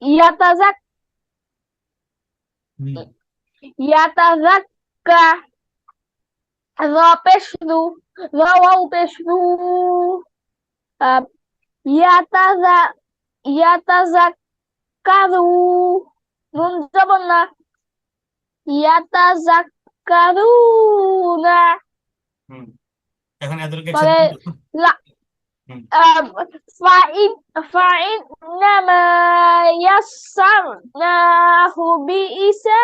ইয়াতাজাক হুম ইয়াতাজাক্কা র পেশরু র ওয়াও পেশরু আহ, ইয়াতাজা ইয়াতাজাক্কারু নুন জবর না ইয়াতাজাক্কারুনা হুম এখন এদেরকে একসাথে পরে বলো। লা হুম ফাইন ফাইন্নামা ইয়াসসারনাহু বিলিসানিকা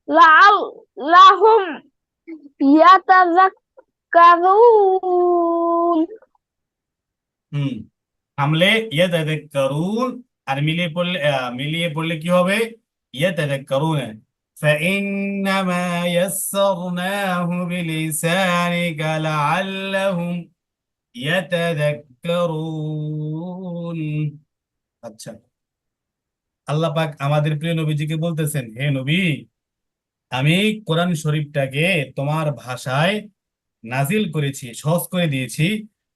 লাআল্লাহুম ইয়াতাযাক্কারুন। হুম হামলে ইয়াতাযাক্কারুন, আর মিলিয়ে পড়লে কি হবে? ইয়াতাযাক্কারুন। فإنما يسرناه بلسانك لعلهم يتذكرون। আচ্ছা, আল্লাহ পাক আমাদের প্রিয় নবীজিকে বলতেছেন, হে নবী, আমি কোরআন শরীফটাকে তোমার ভাষায় নাজিল করেছি, সহজ করে দিয়েছি,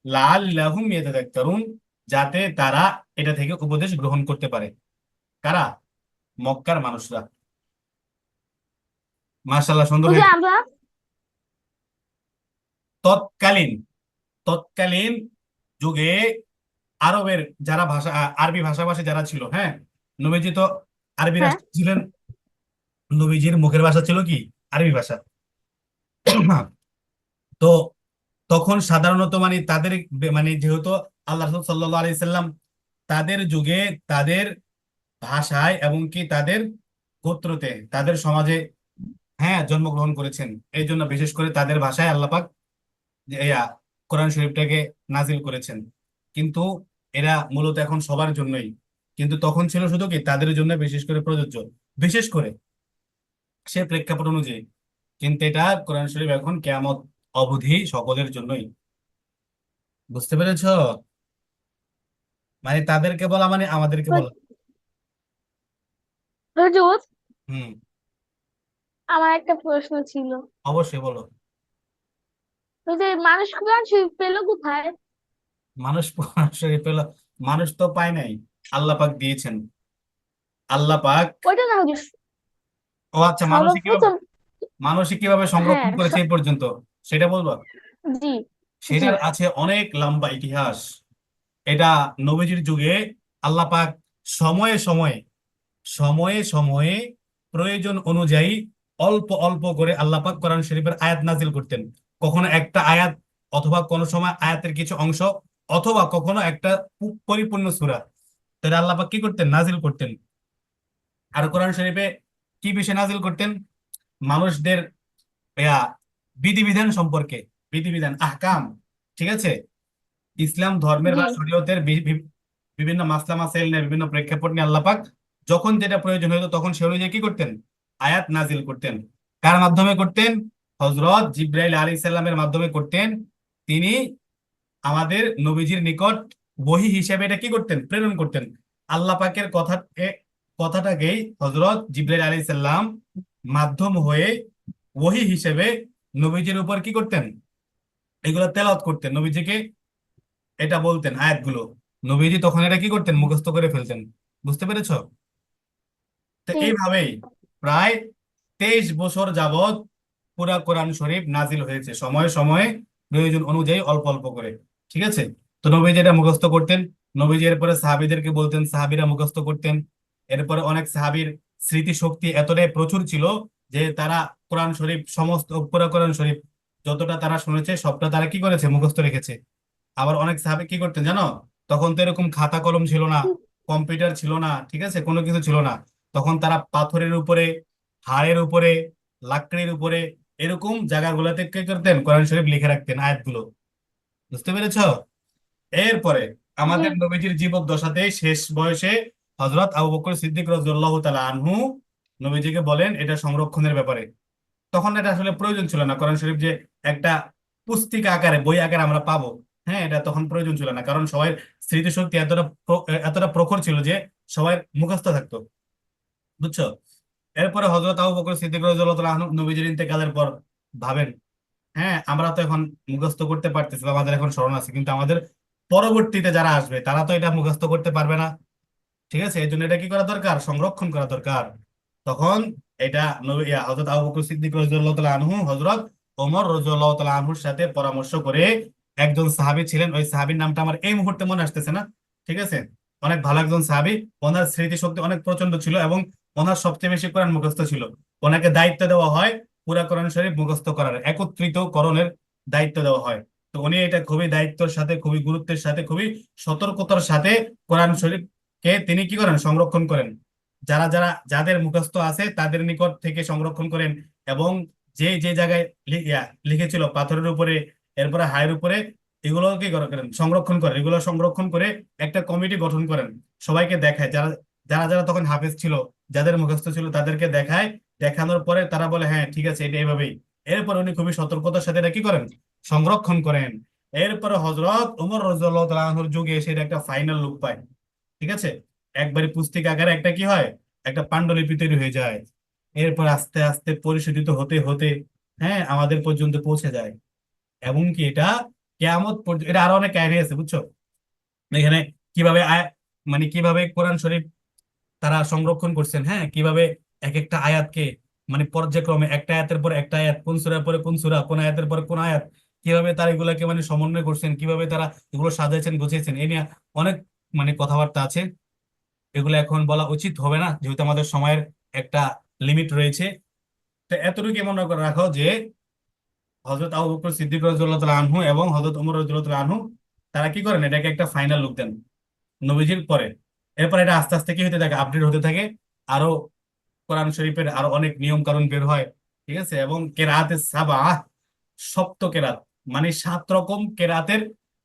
লাআল্লাহুম ইয়াতাযাক্কারুন, যাতে তারা এটা থেকে উপদেশ গ্রহণ করতে পারে। কারা? মক্কার মানুষরা। মাশাআল্লাহ, সুন্দর ওই যে হয়েছে। আমরা তৎকালীন তৎকালীন যুগে আরবের যারা আরবি ভাষাভাষী যারা ছিল, হ্যাঁ, নবীজি তো আরবি হ্যাঁ রাষ্ট্র ছিলেন। নবীজির মুখের ভাষা ছিল কি? আরবি ভাষা। তো তখন সাধারণত মানে তাদের মানে যেহেতু আল্লাহ রাসূল সাল্লাল্লাহু আলাইহি সাল্লাম তাদের যুগে তাদের ভাষায় এবং কি তাদের গোত্রতে তাদের সমাজে, হ্যাঁ, জন্মগ্রহণ করেছেন। এই জন্য বিশেষ করে তাদের ভাষায় আল্লাহ পাক যে কোরআন শরীফটাকে নাজিল করেছেন। কিন্তু এরা মূলত এখন সবার জন্যই, কিন্তু তখন ছিল শুধু কি তাদের জন্য বিশেষ করে প্রযোজ্য, বিশেষ করে সে প্রেক্ষাপট অনুযায়ী। কিন্তু এটা কোরআন শরীফ এখন কিয়ামত অবধি সকলের জন্যই। বুঝতে পেরেছো? মানে তাদেরকে বলা মানে আমাদেরকে বলা। হুজুর, হুম আমার একটা প্রশ্ন ছিল। অবশ্যই বলো। ওই যে মানুষ কোরআন শরীফ পেলো কোথায়? মানুষ কোরআন শরীফ পেল? মানুষ তো পায় নাই, আল্লাহ পাক দিয়েছেন। আল্লাহ পাক। ওইটা না হুজুর, ও আচ্ছা, সর্বপ্রথম। মানুষই কিভাবে সংরক্ষণ হ্যাঁ করেছে এই পর্যন্ত, সেটা বলবো। জি জি। সেটার আছে অনেক লম্বা ইতিহাস। এটা নবীজির যুগে আল্লাহ পাক সময়ে সময়ে সময়ে সময়ে প্রয়োজন অনুযায়ী অল্প অল্প করে আল্লাহ পাক কোরআন শরীফের আয়াত নাজিল করতেন। কখনো একটা আয়াত, অথবা কোনো সময় আয়াতের কিছু অংশ, অথবা কখনো একটা পরিপূর্ণ সূরা। তাহলে আল্লাহ পাক কি করতেন? নাজিল করতেন। আর কোরআন শরীফে কি বিষয় নাজিল করতেন? মানুষদের ইয়া বিধিবিধান সম্পর্কে, বিধিবিধান আহকাম, ঠিক আছে, ইসলাম ধর্মের জি বা শরীয়তের বিভিন্ন মাসলা মাসাইল নিয়ে, বিভিন্ন প্রেক্ষাপট নিয়ে আল্লাহ পাক যখন যেটা প্রয়োজন হতো তখন সে অনুযায়ী কি করতেন? আয়াত নাজিল করতেন। কার মাধ্যমে করতেন? হযরত জিবরাইল আলাইহিস সালামের মাধ্যমে করতেন। তিনি আমাদের নবীজির নিকট ওহী হিসেবে এটা কি করতেন? প্রেরণ করতেন। আল্লাহ পাকের কথাটাকেই হযরত জিবরাইল আলাইহিস সালাম মাধ্যম হয়ে ওহী হিসেবে নবীজির উপর কি করতেন? এগুলো তেলাওয়াত করতেন, নবীজিকে এটা বলতেন আয়াতগুলো। নবীজি তখন এটা কি করতেন? মুখস্থ করে ফেলতেন। বুঝতে পেরেছো? তো জি এইভাবেই প্রায় 23 বছর যাবত পুরা কোরআন শরীফ নাজিল হয়েছে, সময়ে সময়ে প্রয়োজন অনুযায়ী অল্প অল্প করে। ঠিক আছে? তো নবীজি এটা মুখস্থ করতেন। নবীজি এরপরে সাহাবীদেরকে বলতেন, সাহাবীরা মুখস্থ করতেন। এরপরে অনেক সাহাবীর স্মৃতি শক্তি এতটাই প্রচুর ছিল যে তারা কোরআন শরীফ, সমস্ত পুরা কোরআন শরীফ যতটা তারা শুনেছে সবটা তারা কি করেছে? মুখস্থ রেখেছে। আবার অনেক সাহাবী কি করতেন জানো? তখন তো এরকম খাতা কলম ছিল না, কম্পিউটার ছিল না, ঠিক আছে, কোনো কিছু ছিল না। তখন তারা পাথরের উপরে, হাড়ের উপরে, লাকড়ির উপরে, এরকম জায়গাগুলোতে কি করতেন? কোরআন শরীফ লিখে রাখতেন আয়াতগুলো। বুঝতে পেরেছো? এরপরে জি আমাদের নবীজির জীবদ্দশাতে শেষ বয়সে হযরত আবু বকর সিদ্দিক রাদিয়াল্লাহু তাআলা আনহু নবীজিকে বলেন এটা সংরক্ষণের ব্যাপারে। তখন এটা আসলে প্রয়োজন ছিল না, কোরআন শরীফ যে একটা পুস্তিকা আকারে, বই আকারে আমরা পাবো, হ্যাঁ, এটা তখন প্রয়োজন ছিল না, কারণ সবাই স্মৃতিশক্তি এতটা প্রখর ছিল যে সবাই মুখস্থ থাকতো। বুঝছো? এরপরে হযরত আবু বকর সিদ্দিক রাদিয়াল্লাহু তাআলা আনহু নবীজির ইন্তেকালের পর ভাবেন, হ্যাঁ, আমরা তো এখন মুখস্থ করতে পারতেছি বা আমাদের এখন স্মরণ আছে, কিন্তু আমাদের পরবর্তীতে যারা আসবে তারা তো এটা মুখস্থ করতে পারবে না। ঠিক আছে, এই জন্য এটা কি করা দরকার, সংরক্ষণ করা দরকার। তখন এটা হযরত আবু বকর সিদ্দিক রাদিয়াল্লাহু তাআলা আনহু হযরত ওমর রাদিয়াল্লাহু তাআলা আনহুর সাথে পরামর্শ করে, একজন সাহাবী ছিলেন, ওই সাহাবীর নামটা আমার এই মুহূর্তে মনে আসতেছে না, ঠিক আছে, অনেক ভালো একজন সাহাবী। ওনার স্মৃতিশক্তি অনেক প্রচন্ড ছিল এবং ওনার সবচেয়ে বেশি কোরআন মুখস্থ ছিল। ওনাকে দায়িত্ব দেওয়া হয় পুরা কোরআন শরীফ মুখস্থ করার, একত্রিত করণের দায়িত্ব দেওয়া হয়। তো উনি এটা খুবই দায়িত্বের সাথে, খুবই গুরুত্বের সাথে, খুবই সতর্কতার সাথে কোরআন শরীফ কে তিনি কি করেন, সংরক্ষণ করেন। যারা যারা যাদের মুখস্থ আছে তাদের নিকট থেকে সংরক্ষণ করেন। এবং যে যে জায়গায় লিখেছিল পাথরের উপরে, এরপরে হায়ের উপরে, এগুলো কি করেন, সংরক্ষণ করেন। এগুলো সংরক্ষণ করে একটা কমিটি গঠন করেন, সবাইকে দেখায়, যারা যারা যারা তখন হাফেজ ছিল, যাদের মুখস্থ ছিল তাদেরকে দেখায়। দেখানোর পরে তারা বলে হ্যাঁ ঠিক আছে, এটা এভাবেই। এরপর উনি খুবই সতর্কতার সাথে এটা কি করেন, সংরক্ষণ করেন। এরপরে হযরত ওমর রাদিয়াল্লাহু তাআলা আনহুর যুগে এসে এটা একটা ফাইনাল রূপ পায়। ঠিক আছে, একবারে পুস্তিকা আকারে একটা কি হয়, একটা পাণ্ডুলিপি তৈরি হয়ে যায়। এরপর আস্তে আস্তে পরিশোধিত হতে হতে হ্যাঁ আমাদের পর্যন্ত পৌঁছে যায়। এবং কি এটা কিয়ামত পর্যন্ত, এটা আরো অনেক কাহিনী আছে বুঝছো এখানে, কিভাবে মানে কিভাবে কোরআন শরীফ তারা সংরক্ষণ করছেন, হ্যাঁ কিভাবে এক একটা আয়াতকে, মানে পর্যায়ক্রমে একটা আয়াতের পর একটা আয়াত, কোন সূরার পরে কোন সূরা, কোন আয়াতের পরে কোন আয়াত, কিভাবে তারা এগুলাকে মানে সমন্বয় করছেন, কিভাবে তারা এগুলো সাজাইছেন গুছিয়েছেন, এই নিয়ে অনেক মানে কথাবার্তা আছে। এগুলো এখন বলা উচিত হবে না, যেহেতু আমাদের সময়ের একটা লিমিট রয়েছে। তো এতটুকু মনে করে রাখো যে হযরত আবু বকর সিদ্দিক রাদিয়াল্লাহু তাআলা আনহু এবং হযরত ওমর রাদিয়াল্লাহু তাআলা আনহু তারা কি করেন, এটাকে একটা ফাইনাল লুক দেন নবীজির পরে। এরপর এটা আস্তে আস্তে কি হতে থাকে, আপডেট হতে থাকে। আরো কোরআন শরীফের আরো অনেক নিয়ম কানুন বের হয়। ঠিক আছে, এবং কেরাতে সাবা, সপ্ত কেরাত, মানে 7 রকম কেরাতের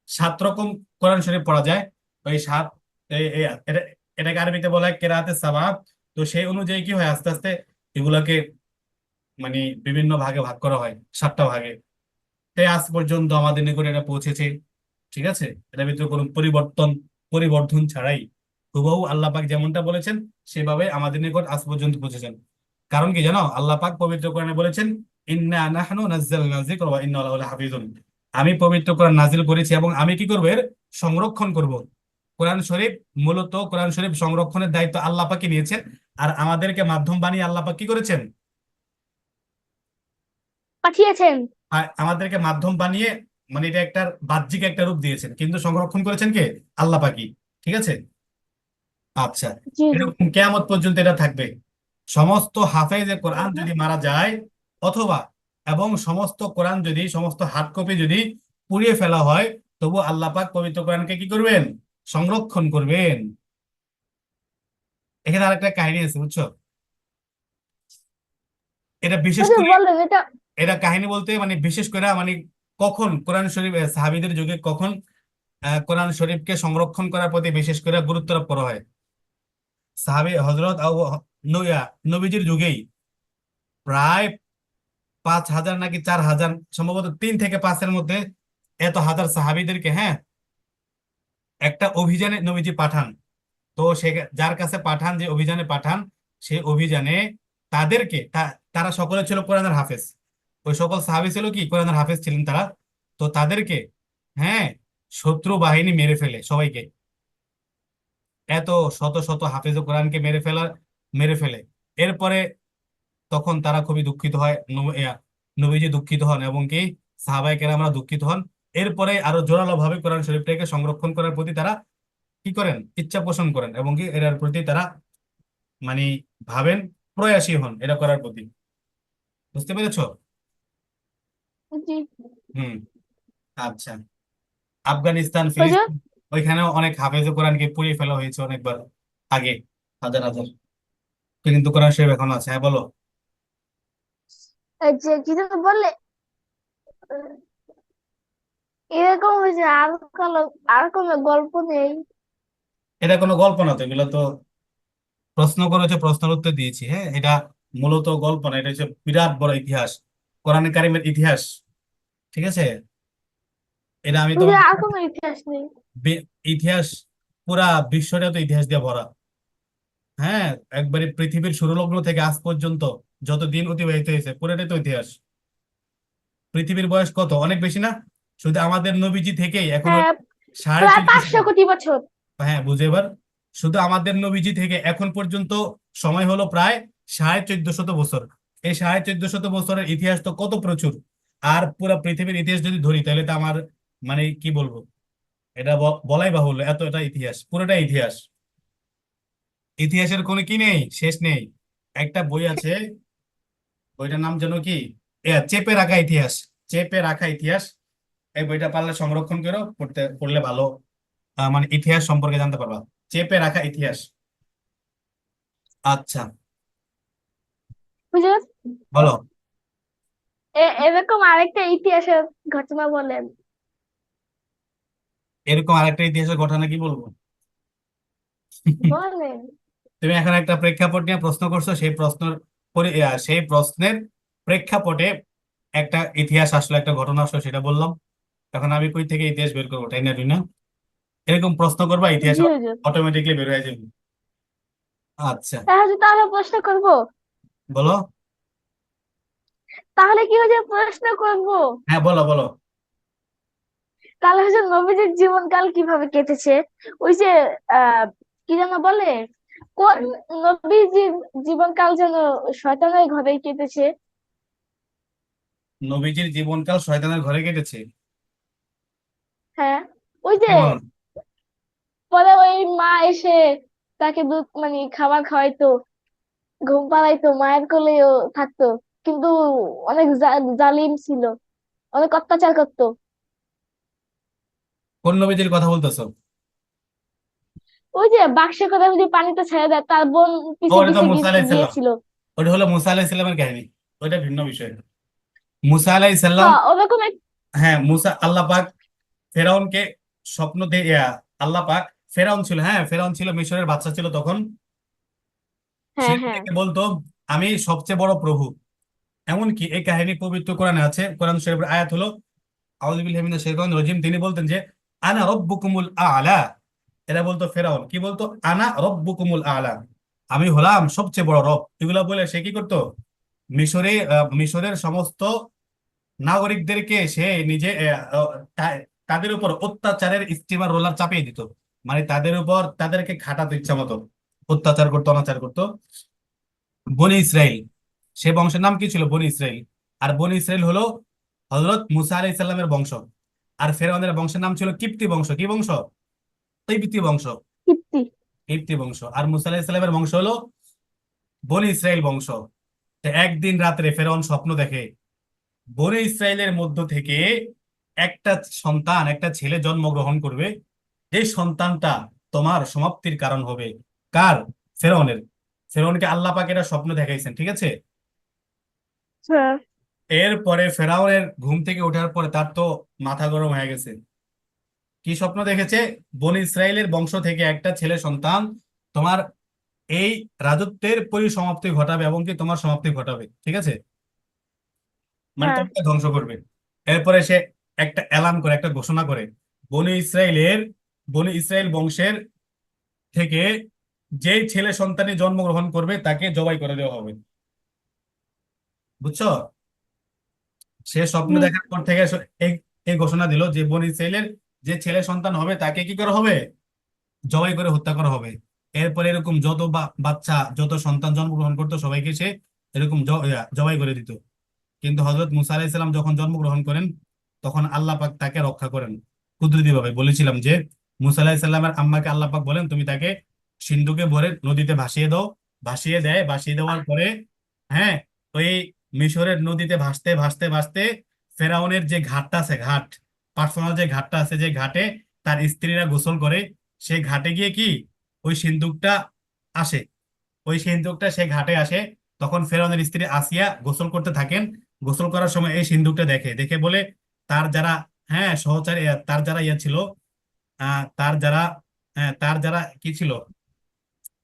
7 রকম কোরআন শরীফ পড়া যায়। ওই সাত এটা এটাকে আরবিতে বলা হয় কেরাতে সাবা। তো সেই অনুযায়ী কি হয়, আস্তে আস্তে এগুলাকে মানে বিভিন্ন ভাগে ভাগ করা হয়, 7টা ভাগে। তাই আজ পর্যন্ত আমাদের নিকট এটা পৌঁছেছে। ঠিক আছে, এটার ভিতরে কোনো পরিবর্ধন ছাড়াই হুবহু আল্লাহ পাক যেমনটা বলেছেন সেভাবে আমাদের নিকট আজ পর্যন্ত পৌঁছেছেন। কারণ কি জানো, আল্লাহ পাক পবিত্র কোরআনে বলেছেন ইন্না নাহনু নাযালনা যিকরা ওয়া ইন্না লাহু লাহাফিজুন। আমি পবিত্র কোরআন নাজিল করেছি এবং আমি কি করব, এর সংরক্ষণ করব। কোরআন শরীফ, মূলত কোরআন শরীফ সংরক্ষণের দায়িত্ব আল্লাহ পাকই নিয়েছেন। আর আমাদেরকে মাধ্যম বানিয়ে আল্লাহ পাক কি করেছেন, পাঠিয়েছেন। আমাদেরকে মাধ্যম বানিয়ে, মানে এটা একটা বাহ্যিক একটা রূপ দিয়েছেন, কিন্তু সংরক্ষণ করেছেন কে, আল্লাহ পাকই। ঠিক আছে, আচ্ছা, জি জি। এরকম কিয়ামত পর্যন্ত এটা থাকবে। সমস্ত হাফেজে কোরআন হুম। যদি মারা যায়, অথবা এবং সমস্ত কোরআন যদি, সমস্ত হার্ড কপি যদি পুড়িয়ে ফেলা হয়, তবু আল্লাহ পাক পবিত্র কোরআনকে কি করবেন, সংরক্ষণ করবেন। এখানে আরেকটা কাহিনী আছে বুঝছো, এটা বিশেষ ওই যে করে, বললেন এটা। এটা কাহিনী বলতে মানে বিশেষ করে মানে কখন কোরআন শরীফ সাহাবীদের যুগে কখন কোরআন শরীফকে সংরক্ষণ করার প্রতি বিশেষ করে গুরুত্ব আরোপ করা হয়। সাহাবী হযরত নবীজির যুগেই প্রায় 5,000 নাকি 4,000, সম্ভবত 3 থেকে 5-এর মধ্যে, এত হাজার সাহাবীদেরকে, হ্যাঁ, একটা অভিযানে নবীজি পাঠান। তো সে যার কাছে পাঠান, যে অভিযানে পাঠান, সেই অভিযানে তারা সকলে ছিল কোরআনের হাফেজ। ওই সকল সাহাবী ছিল কি কোরআনের হাফেজ ছিলেন তারা। তো তাদেরকে, হ্যাঁ, শত্রু বাহিনী মেরে ফেলে সবাইকে। এত শত শত হাফেজ কোরআনকে মেরে ফেলে। এরপরে তখন তারা খুবই দুঃখিত হয়, নবীজি দুঃখিত হন এবং কি সাহাবায়ে কেরামরা দুঃখিত হন। এরপরে আরো জোরালো ভাবে কোরআন শরীফটাকে সংরক্ষণ করার প্রতি তারা কি করেন, ইচ্ছা পোষণ করেন, এবং কি এটার প্রতি তারা মানে ভাবেন, প্রয়াসী হন এটা করার প্রতি। বুঝতে পেরেছো? জি। হুম, আচ্ছা। আফগানিস্তান, ওই যে ফিলিস্তিন, ওইখানেও অনেক হাফেজে কোরআনকে পুড়িয়ে ফেলা হয়েছে অনেকবার আগে, হাজার হাজার। কিন্তু কোরআন শরীফ এখনো আছে। হ্যাঁ বলো। এই যে কি যেন বললে, এরকম হয়েছে আর কালো, আর কোনো গল্প নেই। এটা কোনো গল্প না তো, এগুলো তো প্রশ্ন করেছে, প্রশ্নের উত্তর দিয়েছি। হ্যাঁ, এটা মূলত গল্প না, এটা হচ্ছে বিরাট বড় ইতিহাস, কোরআনে কারিমের ইতিহাস। ঠিক আছে, এটা আমি ওই যে তোমাকে আর কোনো ইতিহাস নেই। ইতিহাস, পুরা বিশ্বটা তো ইতিহাস দিয়ে ভরা। হ্যাঁ, একবারে পৃথিবীর শুরু লগ্ন থেকে আজ পর্যন্ত যত দিন অতিবাহিত হয়েছে পুরোটাই তো ইতিহাস। পৃথিবীর বয়স কত, অনেক বেশি না? শুধু আমাদের নবীজি থেকেই এখনো হ্যাঁ, সাড়ে প্রায় চোদ্দ 500 কোটি বছর। হ্যাঁ বুঝে এবার। শুধু আমাদের নবীজি থেকে এখন পর্যন্ত সময় হলো প্রায় 1450 বছর। এই 1450 বছরের ইতিহাস তো কত প্রচুর। আর পুরো পৃথিবীর ইতিহাস যদি ধরি তাহলে তো আমার মানে কি বলবো, এটা বলাই বাহুল্য, এত এটা ইতিহাস, পুরোটা ইতিহাস। ইতিহাসের কোনো কি নেই, শেষ নেই। একটা বই আছে, বইটার নাম যেন কি, চেপে রাখা ইতিহাস। চেপে রাখা ইতিহাস, এই বইটা পারলে সংরক্ষণ করো, পড়লে ভালো। মানে ইতিহাস সম্পর্কে জানতে পারবা। চেপে রাখা ইতিহাস। আচ্ছা, হুজুর, বলো। এরকম আরেকটা ইতিহাসের ঘটনা বলেন। এরকম আরেকটা ইতিহাসের ঘটনা কি বলবো? বলেন। তুমি এখন একটা প্রেক্ষাপট নিয়ে প্রশ্ন করছো, সেই প্রশ্নের প্রেক্ষাপটে একটা ইতিহাস আসলো, একটা ঘটনা আসলো, সেটা বললাম। এখন আমি কই থেকে ইতিহাস বের করবো, তাই না তুই না? এরকম প্রশ্ন করবা, ইতিহাস জি হুজুর। অটোমেটিকলি বের হয়ে যাবে। আচ্ছা, তাহলে প্রশ্ন করব। বলো। তাহলে কি হুজুর প্রশ্ন করব? হ্যাঁ, বলো বলো। তাহলে হুজুর নবীজির জীবনকাল কিভাবে কেটেছে? ওই যে আহ কি যেন বলে, কোন নবীজির জীবনকাল যেন শয়তানের ঘরে কেটেছে। নবীজির জীবনকাল শয়তানের ঘরে কেটেছে? হ্যাঁ, ওই যে কেমন? পরে ওই মা এসে তাকে দুধ মানে খাবার খাওয়াইতো, ঘুম পাড়াইতো, মায়ের কোলেও থাকতো, কিন্তু অনেক জালিম ছিল, অনেক অত্যাচার করতো। কোন নবীজির কথা বলতেছো? ওই যে বাক্সে করে যদি পানিতে ছেড়ে দেয়, তার বোন ও, পিছে ওটা তো পিছে মুসা আলাইসাল্লাম। গিয়েছিল। ওটা হলো মুসা আলাইসাল্লামের কাহিনী। ওইটা ভিন্ন বিষয়। মুসা আলাইসাল্লাম, হ্যাঁ, ওরকম হ্যাঁ মুসা, আল্লাহ পাক ফেরাউনকে স্বপ্ন দিয়ে আল্লাহ পাক, ফেরাউন ছিল, হ্যাঁ ফেরাউন ছিল, মিশরের বাচ্চা ছিল তখন। সে হ্যাঁ হ্যাঁ থেকে বলতো আমি সবচেয়ে বড় প্রভু। এমনকি এই কাহিনী পবিত্র কোরআনে আছে, কোরআন শরীফের আয়াত হলো আউযু বিল্লাহি মিনাশ শাইতানির রাজিম, তিনি বলতেন যে আনা রব্বুকুমুল আ'লা। এরা বলতো, ফেরাউন কি বলতো, আনা রব্বুকুমুল আ'লা, আমি হলাম সবচেয়ে বড় রব। এগুলা বলে সে কি করতো, মিশরের সমস্ত নাগরিকদেরকে সে নিজে তাদের উপর অত্যাচারের স্টিমার রোলার চাপিয়ে দিত। মানে তাদের উপর তাদেরকে খাটাতো ইচ্ছা মতো, অত্যাচার করতো, অনাচার করতো। বনি ইসরাইল, সে বংশের নাম কি ছিল, বনি ইসরাইল। আর বনি ইসরাইল হলো হযরত মুসা আলাইহিস সালামের বংশ। আর ফেরাউনের বংশের নাম ছিল কিপ্তি বংশ। কি বংশ? কিপ্তি বংশ। কীর্তি। কিপ্তি বংশ। আর মুসা আলাইহিস সালামের বংশ হলো বনি ইসরাইল বংশ। তো একদিন রাত্রে ফেরাউন স্বপ্ন দেখে, বনি ইসরায়েলের মধ্য থেকে একটা সন্তান, একটা ছেলে জন্মগ্রহণ করবে, যে সন্তানটা তোমার সমাপ্তির কারণ হবে। কার? ফেরাউনের। ফেরাউনকে আল্লাহ পাক এটা স্বপ্ন দেখাইছেন, ঠিক আছে। হ্যাঁ এরপরে ফেরাউনের ঘুম থেকে ওঠার পরে তার তো মাথা গরম হয়ে গেছে। কি স্বপ্ন দেখেছে? বনি ইসরায়েলের বংশ থেকে একটা ছেলে সন্তান তোমার এই রাজত্বের পরিসমাপ্তি ঘটাবে এবং কি তোমার সমাপ্তি ঘটাবে, ঠিক আছে, মানে হ্যাঁ তোমাকে ধ্বংস করবে। এরপরে সে একটা এলান করে, একটা ঘোষণা করে, বনি ইসরায়েলের, বনি ইসরায়েল বংশের থেকে যেই ছেলে সন্তানই জন্মগ্রহণ করবে তাকে জবাই করে দেওয়া হবে। বুঝছো? সে স্বপ্ন জি। দেখার পর থেকে এই এই ঘোষণা দিল যে বনি ইসরায়েলের যে ছেলে সন্তান হবে তাকে কি করা হবে, জবাই করে হত্যা করা হবে। এরপরে এরকম যত বাচ্চা, যত সন্তান জন্মগ্রহণ করতো সবাইকে সে এরকম জবাই করে দিত। কিন্তু হযরত মুসা আলাইহিস সালাম যখন জন্মগ্রহণ করেন, তখন আল্লাহ পাক তাকে রক্ষা করেন কুদরতি ভাবে। বলেছিলাম যে মুসা আলাইহিস সালামের আম্মাকে আল্লাহ পাক বলেন তুমি তাকে সিন্ধুকে ভরে নদীতে ভাসিয়ে দাও। ভাসিয়ে দেয়, ভাসিয়ে দেওয়ার পরে, হ্যাঁ, ওই মিশরের নদীতে ভাসতে ভাসতে ভাসতে ফেরাউনের যে ঘাটটা আছে, ঘাট, পার্সোনাল যে ঘাটটা আছে, যে ঘাটে তার স্ত্রীরা গোসল করে, সেই ঘাটে গিয়ে কি ওই সিন্ধুকটা আসে। ওই সিন্ধুকটা সে ঘাটে আসে। তখন ফেরাউনের স্ত্রী আসিয়া গোসল করতে থাকেন। গোসল করার সময় এই সিন্ধুকটা দেখে, দেখে বলে তার যারা, হ্যাঁ সহচারী, তার যারা ইয়ে ছিল, তার যারা, হ্যাঁ তার যারা কি ছিল,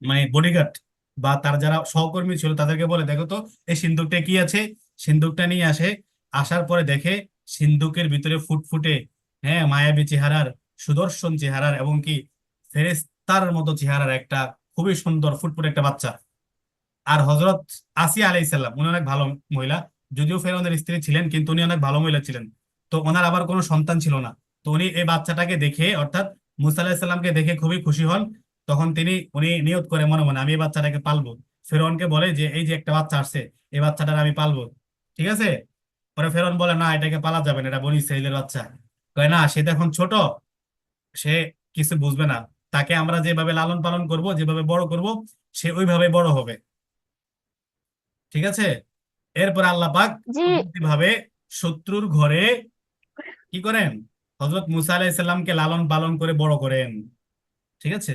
মানে বডিগার্ড বা তার যারা সহকর্মী ছিল, তাদেরকে বলে দেখো তো এই সিন্ধুকটা কি আছে। সিন্ধুকটা নিয়ে আসে। আসার পরে দেখে সিন্ধুকের ভিতরে ফুটফুটে, হ্যাঁ মায়াবী চেহারার, সুদর্শন চেহারার এবং কি ফেরেশতার মতো চেহারার একটা খুবই সুন্দর ফুটফুটে একটা বাচ্চা। আর হজরত আসিয়া আলাইসাল্লাম, উনি অনেক ভালো মহিলা। যদিও ফেরাউনের স্ত্রী ছিলেন কিন্তু উনি অনেক ভালো মহিলা ছিলেন। তো ওনার আবার কোনো সন্তান ছিল না। তো উনি এই বাচ্চাটাকে দেখে, অর্থাৎ মুসা আলাহিসাল্লামকে দেখে খুবই খুশি হন। তখন উনি নিয়ত করে মনে মনে, আমি এই বাচ্চাটাকে পালবো। ফেরআউনকে বলে যে এই যে একটা বাচ্চা আসছে, এই বাচ্চাটার আমি পালবো। ঠিক আছে। পরে ফেরআউন বলে না, এটাকে পালা যাবে না, এটা বনি ইসরাইলের বাচ্চা। কয় না, সে তো এখন ছোট, সে কিছু বুঝবে না। তাকে আমরা যেভাবে লালন পালন করব, যেভাবে বড় করব, সে ওইভাবে বড় হবে। ঠিক আছে। এরপর আল্লাহ পাক জি। ভাবে শত্রুর ঘরে কি করেন, হযরত মুসা আলাইহিস সালামকে লালন পালন করে বড় করেন। ঠিক আছে।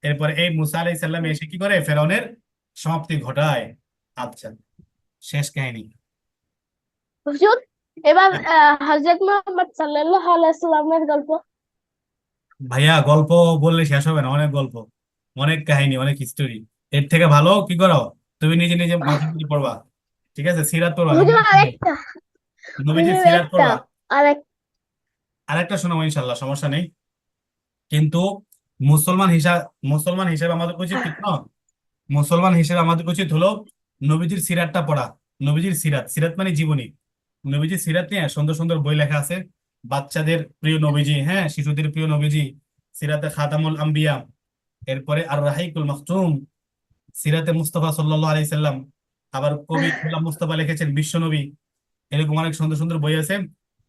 এরপর এই মুসা আলাইহিস সালাম এসে কি করে, ফেরাউনের সমাপ্তি ঘটায়। আচ্ছা, শেষ কাহিনী। হুজুর, এবার হযরত মুহাম্মদ সাল্লাল্লাহু আলাইহি সাল্লামের গল্প। ভাইয়া গল্প বললে শেষ হবে না, অনেক গল্প, অনেক কাহিনী, অনেক হিস্টোরি। এর থেকে ভালো কি করো, তুমি নিজে নিজে মাঝে মাঝে পড়বা। ঠিক আছে, সিরাত পড়বা, হুজুর নবীজির সিরাত, আরেকটা, নবীজির হুজুর সিরাত একটা, পড়বা। আরেক আর একটা শোনাবো ইনশাল্লাহ, সমস্যা নেই। কিন্তু মুসলমান হিসাবে আমাদের উচিত কি জানো? মুসলমান হিসেবে আমাদের উচিত হলো নবীজির সিরাতটা পড়া। নবীজির সিরাত, সিরাত মানে জীবনী। নবীজির সিরাত নিয়ে সুন্দর সুন্দর বই লেখা আছে। বাচ্চাদের প্রিয় নবীজি, হ্যাঁ, শিশুদের প্রিয় নবীজি, সিরাতে খাতামুল আম্বিয়া। এরপরে আর রাহিকুল মাখতুম, সিরাতে মুস্তাফা সাল্লাল্লাহু আলাইহি সাল্লাম। আবার কবি গোলাম মুস্তাফা লিখেছেন বিশ্ব নবী। এরকম অনেক সুন্দর সুন্দর বই আছে।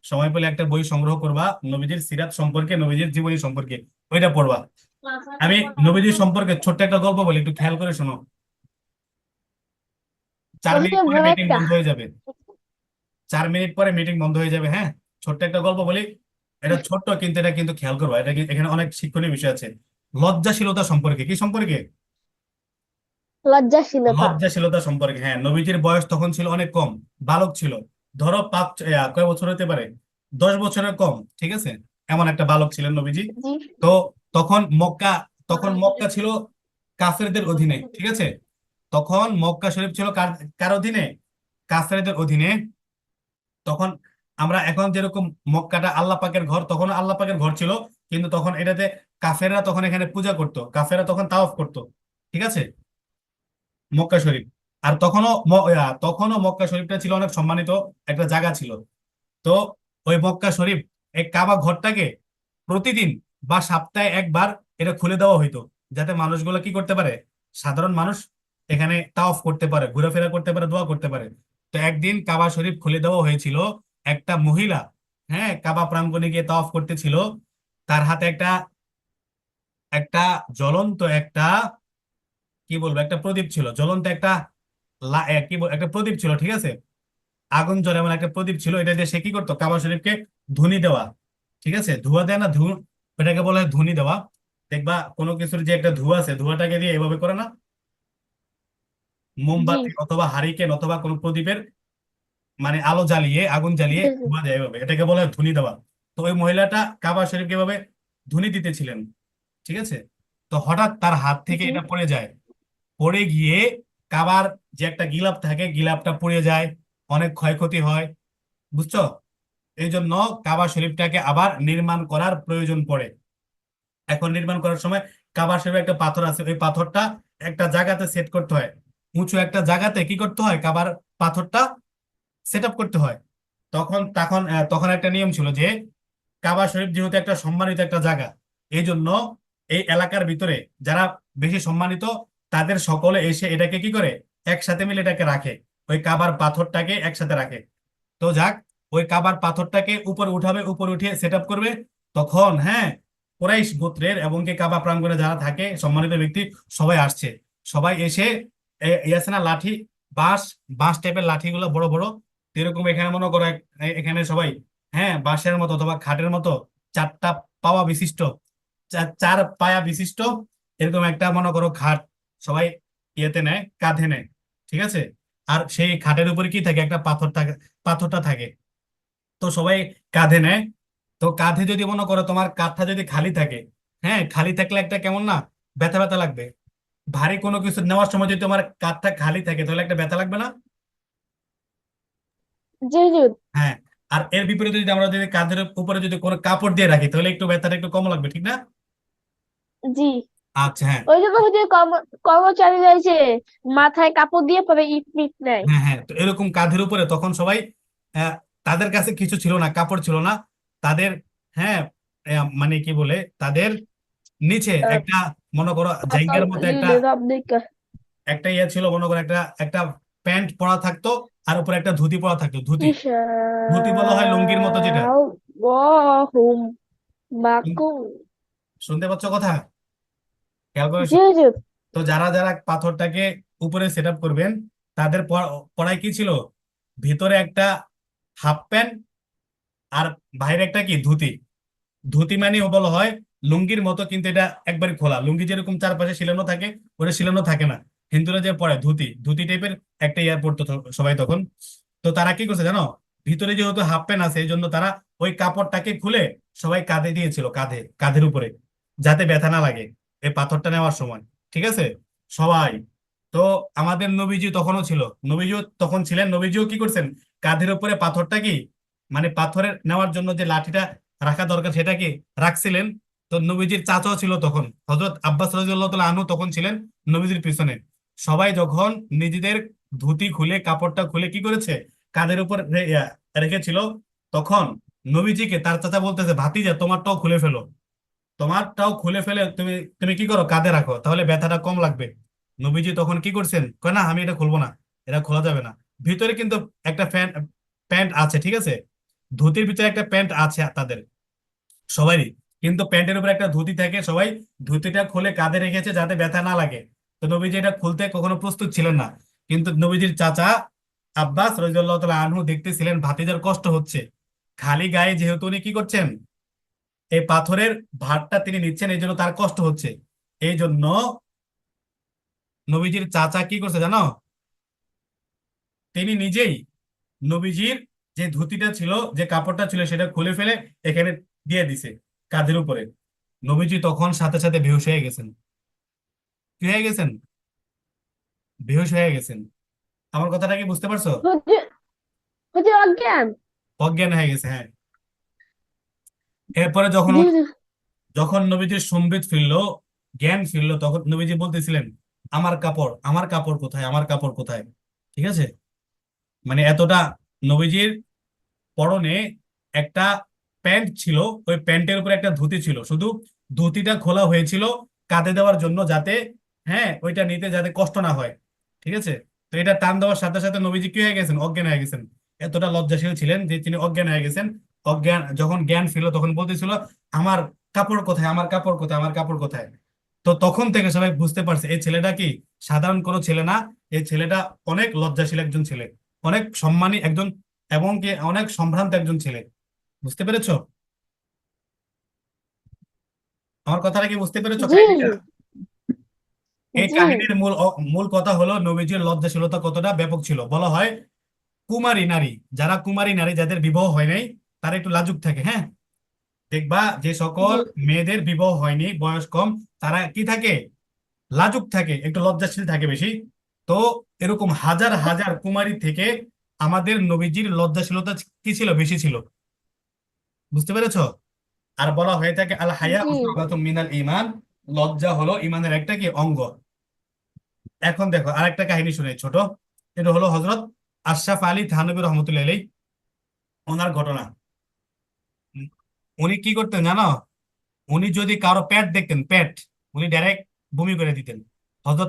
সময় পেলে একটা বই সংগ্রহ করবা নবীজির সিরাত সম্পর্কে, নবীজির জীবনী সম্পর্কে, ওইটা পড়বা। আমি নবীজির সম্পর্কে ছোট্ট একটা গল্প বলি, একটু খেয়াল করে শোনো। 4 মিনিট হুজুর পরে বড় মিটিং একটা। বন্ধ হয়ে যাবে। 4 মিনিট পরে মিটিং বন্ধ হয়ে যাবে, হ্যাঁ। ছোট্ট একটা গল্প বলি। এটা ছোট্ট, কিন্তু এটা কিন্তু খেয়াল করবা, এখানে অনেক শিক্ষণীয় বিষয় আছে। লজ্জাশীলতা সম্পর্কে, কি সম্পর্কে? লজ্জাশীলতা। লজ্জাশীলতা সম্পর্কে, হ্যাঁ। নবীজির বয়স তখন ছিল অনেক কম, বালক ছিল। ধরো কয় বছর হতে পারে, 10 বছরের কম। ঠিক আছে, এমন একটা বালক ছিলেন নবীজি। জি। তো তখন মক্কা, ছিল কাফেরদের অধীনে। ঠিক আছে। তখন মক্কা শরীফ ছিল কার কার অধীনে? কাফেরদের অধীনে। তখন আমরা এখন যেরকম মক্কাটা আল্লাহ পাকের ঘর, তখন আল্লাহ পাকের ঘর ছিল। কিন্তু তখন এটাতে কাফেররা তখন এখানে পূজা করতো, কাফেররা তখন তাওয়াফ করতো। ঠিক আছে, মক্কা শরীফ। আর তখনও মক্কা শরীফটা ছিল অনেক সম্মানিত একটা জায়গা ছিল। তো ওই মক্কা শরীফ, এই কাবা ঘরটাকে প্রতিদিন বা সপ্তাহে একবার এটা খুলে দেওয়া হইতো, যাতে মানুষগুলো কি করতে পারে, সাধারণ মানুষ এখানে তাওয়াফ করতে পারে, ঘোরাফেরা করতে পারে, দোয়া করতে পারে। তো একদিন কাবা শরীফ খুলে দেওয়া হয়েছিল। একটা মহিলা, হ্যাঁ, কাবা প্রাঙ্গণে গিয়ে তাওয়াফ করতেছিল। তার হাতে একটা একটা জ্বলন্ত একটা, কি বলবো, একটা প্রদীপ ছিল, জ্বলন্ত একটা একটা প্রদীপ ছিল। ঠিক আছে, আগুন জ্বলে এমন একটা প্রদীপ ছিল। এটা দিয়ে সে কি করতো, কাবা শরীফকে ধুনি দেওয়া। ঠিক আছে, ধোঁয়া দেয় না, ওটাকে বলা হয় ধুনি দেওয়া। দেখবা কোনো কিছুর যে একটা ধোঁয়া আছে, ধোঁয়াটাকে দিয়ে এভাবে করে না, জি মোমবাতি অথবা হারিকেন অথবা কোনো প্রদীপের মানে আলো জ্বালিয়ে, আগুন জ্বালিয়ে জি জি। ধোঁয়া দেয় এভাবে, এটাকে বলা হয় ধুনি দেওয়া। তো ওই মহিলাটা কাবা শরীফকে এভাবে ধুনি দিতেছিলেন। ঠিক আছে। তো হঠাৎ তার হাত থেকে জি। এটা পড়ে যায়। পড়ে গিয়ে কাবার যে একটা গিলাপ থাকে, গিলাপটা পড়ে যায়, অনেক ক্ষয়ক্ষতি হয়। বুঝছো? এই জন্য কাবা শরীফটাকে আবার নির্মাণ করার প্রয়োজন পড়ে। এখন নির্মাণ করার সময় কাবা শরীফে একটা পাথর আছে, ওই পাথরটা একটা জায়গাতে সেট করতে হয়। উঁচু একটা জায়গাতে কি করতে হয়, কাবার পাথরটা সেট আপ করতে হয়। তখন একটা নিয়ম ছিল যে কাবা শরীফ যেহেতু একটা সম্মানিত একটা জায়গা, এই জন্য এই এলাকার ভিতরে যারা বেশি সম্মানিত, তাদের সকলে এসে এটাকে কি করে, একসাথে মিলে এটাকে রাখে, ওই কাবার পাথরটাকে একসাথে রাখে। তো যাক, ওই কাবার পাথরটাকে উপরে উঠাবে, উপরে উঠিয়ে সেট আপ করবে। তখন, হ্যাঁ, কুরাইশ গোত্রের এবং কি কাবা প্রাঙ্গণে যারা থাকে সম্মানিত ব্যক্তি, সবাই আসছে। সবাই এসে আছে না লাঠি, বাঁশ, বাঁশ টাইপের লাঠিগুলো বড় বড়, এরকম এখানে মনে করো এখানে সবাই, হ্যাঁ, বাঁশের মতো অথবা খাটের মতো 4টা পাওয়া বিশিষ্ট, 4 পায়া বিশিষ্ট এরকম একটা মনে করো খাট, সবাই ইয়েতে নেয়, কাঁধে নেয়। ঠিক আছে। আর সেই খাটের উপরে কি থাকে, একটা পাথর থাকে, পাথরটা থাকে। তো সবাই কাঁধে নেয়। তো কাঁধে যদি মনে করো তোমার কাঁধটা যদি খালি থাকে, হ্যাঁ, খালি থাকলে একটা কেমন না, ব্যথা ব্যথা লাগবে। ভারী কোনো কিছু নেওয়ার সময় যদি তোমার কাঁধটা খালি থাকে, তাহলে একটা ব্যথা লাগবে না? জি জি হ্যাঁ। আর এর বিপরীতে যদি আমরা যদি কাঁধের উপরে যদি কোনো কাপড় দিয়ে রাখি, তাহলে একটু ব্যথাটা একটু কম লাগবে, ঠিক না? জি। আচ্ছা, হ্যাঁ। ওই জন্য হচ্ছে কর্মচারী রয়েছে, মাথায় কাপড় দিয়ে পরে ইট মিট নেয়। হ্যাঁ, হ্যাঁ, তো এরকম কাঁধের উপরে তখন সবাই, আহ, তাদের কাছে কিছু ছিল না, কাপড় ছিল না তাদের, হ্যাঁ, মানে কি বলে তাদের নিচে আহ, একটা, মনে করো পাতল জাইঙ্গার মতো একটা, ইউনিফর্ম দিকে। একটা ইয়ে ছিল, মনে করো একটা একটা প্যান্ট পরা থাকতো, আর উপরে একটা ধুতি পরা থাকতো। ধুতি, ধুতি বলা হয় লুঙ্গির মতো যেটা। আল্লাহুম মাকুম। শুনতে পাচ্ছ কথা? খেয়াল করেছো? জি জি। তো যারা যারা পাথরটাকে উপরে সেট আপ করবেন, তাদের পড়ায় কি ছিল, ভিতরে একটা হাফ প্যান্ট, আর বাইরে একটা কি ধুতি। ধুতি মানে বলা হয় লুঙ্গির মতো, কিন্তু এটা একবারে খোলা। লুঙ্গি যেরকম চারপাশে ছিলানো থাকে, ওটা ছিলানো থাকে না। হিন্দুরা যে পরে ধুতি, ধুতি টাইপের একটা ইয়ার পরতো সবাই তখন। তো তারা কি করছে জানো, ভিতরে যেহেতু হাফ প্যান্ট আছে, এই জন্য তারা ওই কাপড়টাকে খুলে সবাই কাঁধে দিয়েছিল, কাঁধে, কাঁধের উপরে, যাতে ব্যথা না লাগে এই পাথরটা নেওয়ার সময়। ঠিক আছে, সবাই। তো আমাদের নবীজি তখনও ছিল, নবীজিও তখন ছিলেন, নবীজিও কি করছেন, কাঁধের উপরে পাথরটা কি, মানে পাথরের নেওয়ার জন্য যে লাঠিটা রাখা দরকার সেটা কি রাখছিলেন। তো নবীজির চাচাও ছিল তখন, হযরত আব্বাস রাদিয়াল্লাহু তাআলা আনহু তখন ছিলেন নবীজির পিছনে। সবাই যখন নিজেদের ধুতি খুলে, কাপড়টা খুলে কি করেছে, কাঁধের উপর রেখেছিল, তখন নবীজিকে তার চাচা বলতেছে, ভাতিজা তোমারটাও খুলে ফেলো, তোমারটাও খুলে ফেলে তুমি তুমি কি করো, কাঁধে রাখো, তাহলে ব্যথাটা কম লাগবে। নবীজি তখন কি করছেন, কয় না আমি এটা খুলবো না, এটা খোলা যাবে না। ভিতরে কিন্তু একটা প্যান্ট আছে, ঠিক আছে, ধুতির ভিতরে একটা প্যান্ট আছে তাদের সবারই, কিন্তু প্যান্টের উপর একটা ধুতি থাকে। সবাই ধুতিটা খুলে কাঁধে রেখেছে যাতে ব্যথা না লাগে। তো নবীজি এটা খুলতে কখনো প্রস্তুত ছিলেন না, কিন্তু নবীজির চাচা আব্বাস রাদিয়াল্লাহু তাআলা আনহু দেখতেছিলেন ভাতিজার কষ্ট হচ্ছে, খালি গায়ে যেহেতু উনি কি করছেন, এই পাথরের ভারটা তিনি নিচ্ছেন, এই জন্য তার কষ্ট হচ্ছে। এই জন্য নবীজির চাচা কি করছে জানো, তিনি নিজেই নবীজির যে ধুতিটা ছিল, যে কাপড়টা ছিল, সেটা খুলে ফেলে এখানে দিয়ে দিছে কাঁধের উপরে। নবীজি তখন সাথে সাথে বেহুশ হয়ে গেছেন। কি হয়ে গেছেন? বেহুশ হয়ে গেছেন। আমার কথাটা কি বুঝতে পারছো? হুজুর, হুজুর অজ্ঞান। অজ্ঞান হয়ে গেছে, হ্যাঁ। এরপরে যখন জি জি। যখন নবীজির সম্বিত ফিরলো, জ্ঞান ফিরলো, তখন নবীজি বলতেছিলেন, আমার কাপড়, আমার কাপড় কোথায়, আমার কাপড় কোথায়। ঠিক আছে, মানে এতটা নবীজির পরনে একটা প্যান্ট ছিল, ওই প্যান্টের উপরে একটা ধুতি ছিল, শুধু ধুতিটা খোলা হয়েছিল কাঁধে দেওয়ার জন্য, যাতে, হ্যাঁ, ওইটা নিতে যাতে কষ্ট না হয়। ঠিক আছে, তো এটা টান দেওয়ার সাথে সাথে নবীজি কি হয়ে গেছেন, অজ্ঞান হয়ে গেছেন। এতটা লজ্জাশীল ছিলেন যে তিনি অজ্ঞান হয়ে গেছেন। অজ্ঞান, যখন জ্ঞান ফিরলো তখন বলতেছিল, আমার কাপড় কোথায়, আমার কাপড় কোথায়, আমার কাপড় কোথায়। তো তখন থেকে সবাই বুঝতে পারছে এই ছেলেটা কি সাধারণ কোনো ছেলে না, এই ছেলেটা অনেক লজ্জাশীল একজন ছেলে, অনেক সম্মানী একজন, এবং কি অনেক সম্ভ্রান্ত একজন ছেলে। বুঝতে পেরেছো? আমার কথাটা কি বুঝতে পেরেছো, জি কাহিনীটা? জি। এই জি। কাহিনীর মূল কথা হলো নবীজির লজ্জাশীলতা কতটা ব্যাপক ছিল। বলা হয় কুমারী নারী, যারা কুমারী নারী, যাদের বিবাহ হয় নাই, তারা একটু লাজুক থাকে, হ্যাঁ। দেখবা যে সকল জি। মেয়েদের বিবাহ হয়নি, বয়স কম, তারা কি থাকে, লাজুক থাকে, একটু লজ্জাশীল থাকে বেশি। তো এরকম হাজার হাজার কুমারী থেকে আমাদের নবীজির লজ্জাশীলতা কি ছিল, বেশি ছিল। বুঝতে পেরেছো? আর বলা হয়ে থাকে আল হায়া জি। উসবাতুম মিনাল ঈমান, লজ্জা হলো ইমানের একটা কি অঙ্গ। এখন দেখো আরেকটা কাহিনী শুনে ছোট, এটা হলো হযরত আশরাফ আলী থানভী রহমতুল্লাহ আলাইহি, ওনার ঘটনা। উম, উনি কি করতেন জানো, উনি যদি কারো পেট দেখতেন, পেট, উনি ডাইরেক্ট বমি করে দিতেন। হযরত